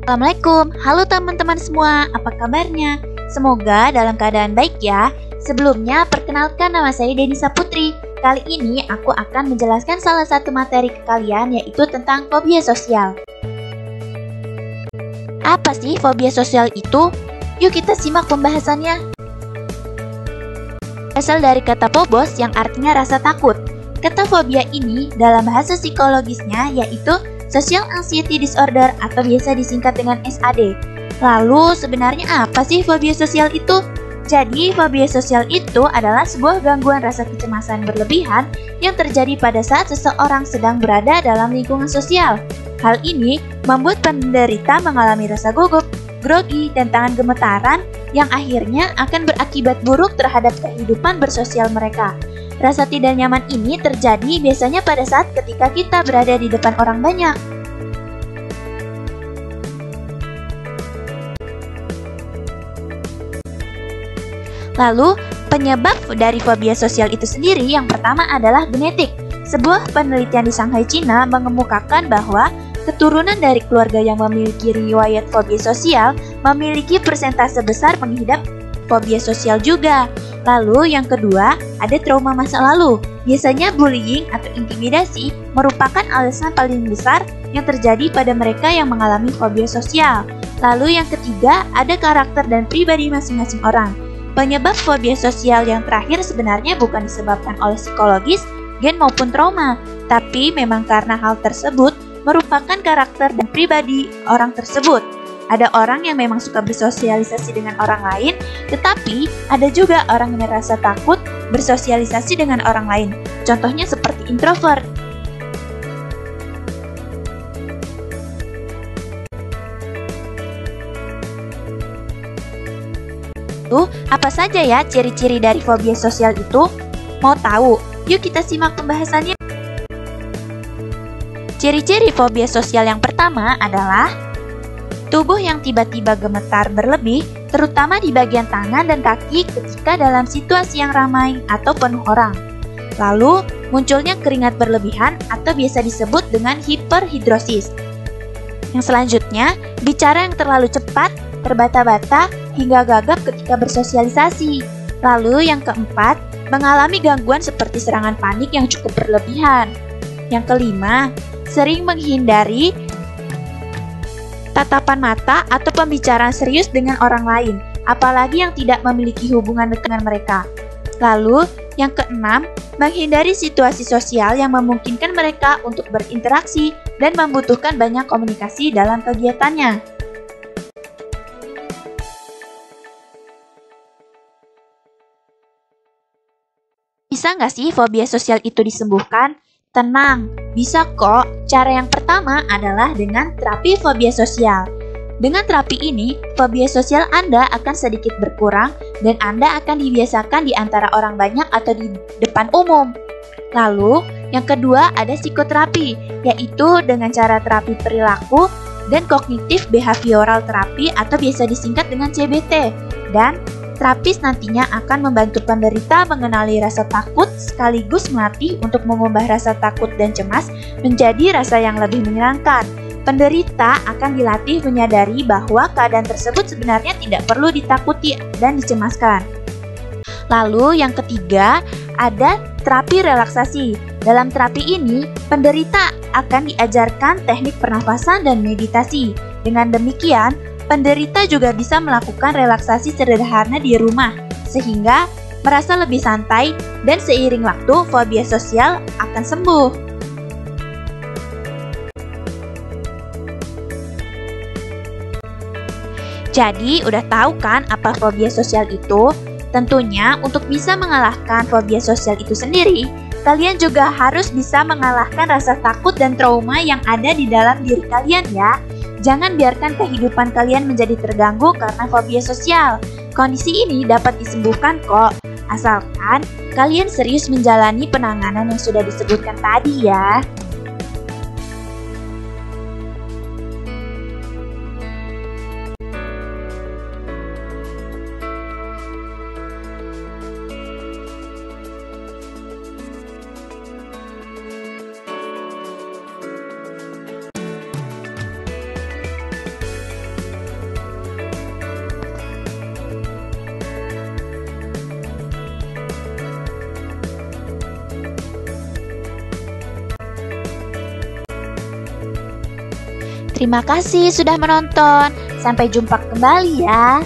Assalamualaikum, halo teman-teman semua, apa kabarnya? Semoga dalam keadaan baik ya. Sebelumnya, perkenalkan nama saya Denisa Putri. Kali ini aku akan menjelaskan salah satu materi ke kalian, yaitu tentang fobia sosial. Apa sih fobia sosial itu? Yuk kita simak pembahasannya. Asal dari kata phobos yang artinya rasa takut. Kata fobia ini dalam bahasa psikologisnya yaitu Social Anxiety Disorder atau biasa disingkat dengan SAD. Lalu sebenarnya apa sih fobia sosial itu? Jadi fobia sosial itu adalah sebuah gangguan rasa kecemasan berlebihan yang terjadi pada saat seseorang sedang berada dalam lingkungan sosial. Hal ini membuat penderita mengalami rasa gugup, grogi, dan tangan gemetaran yang akhirnya akan berakibat buruk terhadap kehidupan bersosial mereka. Rasa tidak nyaman ini terjadi biasanya pada saat ketika kita berada di depan orang banyak. Lalu, penyebab dari fobia sosial itu sendiri yang pertama adalah genetik. Sebuah penelitian di Shanghai, China mengemukakan bahwa keturunan dari keluarga yang memiliki riwayat fobia sosial memiliki persentase besar pengidap fobia sosial juga. Lalu yang kedua, ada trauma masa lalu. Biasanya bullying atau intimidasi merupakan alasan paling besar yang terjadi pada mereka yang mengalami fobia sosial. Lalu yang ketiga, ada karakter dan pribadi masing-masing orang. Penyebab fobia sosial yang terakhir sebenarnya bukan disebabkan oleh psikologis, gen maupun trauma, tapi memang karena hal tersebut merupakan karakter dan pribadi orang tersebut. Ada orang yang memang suka bersosialisasi dengan orang lain, tetapi ada juga orang yang merasa takut bersosialisasi dengan orang lain. Contohnya seperti introvert. Apa saja ya ciri-ciri dari fobia sosial itu? Mau tahu? Yuk kita simak pembahasannya. Ciri-ciri fobia sosial yang pertama adalah tubuh yang tiba-tiba gemetar berlebih, terutama di bagian tangan dan kaki ketika dalam situasi yang ramai atau penuh orang. Lalu, munculnya keringat berlebihan atau biasa disebut dengan hiperhidrosis. Yang selanjutnya, bicara yang terlalu cepat, terbata-bata, hingga gagap ketika bersosialisasi. Lalu yang keempat, mengalami gangguan seperti serangan panik yang cukup berlebihan. Yang kelima, sering menghindari tatapan mata atau pembicaraan serius dengan orang lain, apalagi yang tidak memiliki hubungan dengan mereka. Lalu, yang keenam, menghindari situasi sosial yang memungkinkan mereka untuk berinteraksi dan membutuhkan banyak komunikasi dalam kegiatannya. Bisa nggak sih fobia sosial itu disembuhkan? Tenang, bisa kok. Cara yang pertama adalah dengan terapi fobia sosial. Dengan terapi ini, fobia sosial Anda akan sedikit berkurang dan Anda akan dibiasakan di antara orang banyak atau di depan umum. Lalu, yang kedua ada psikoterapi, yaitu dengan cara terapi perilaku dan kognitif behavioral terapi atau biasa disingkat dengan CBT. Dan terapis nantinya akan membantu penderita mengenali rasa takut sekaligus melatih untuk mengubah rasa takut dan cemas menjadi rasa yang lebih menyenangkan. Penderita akan dilatih menyadari bahwa keadaan tersebut sebenarnya tidak perlu ditakuti dan dicemaskan. Lalu yang ketiga, ada terapi relaksasi. Dalam terapi ini, penderita akan diajarkan teknik pernafasan dan meditasi. Dengan demikian, penderita juga bisa melakukan relaksasi sederhana di rumah, sehingga merasa lebih santai dan seiring waktu fobia sosial akan sembuh. Jadi, udah tahu kan apa fobia sosial itu? Tentunya, untuk bisa mengalahkan fobia sosial itu sendiri, kalian juga harus bisa mengalahkan rasa takut dan trauma yang ada di dalam diri kalian ya. Jangan biarkan kehidupan kalian menjadi terganggu karena fobia sosial. Kondisi ini dapat disembuhkan kok, asalkan kalian serius menjalani penanganan yang sudah disebutkan tadi ya. Terima kasih sudah menonton. Sampai jumpa kembali ya.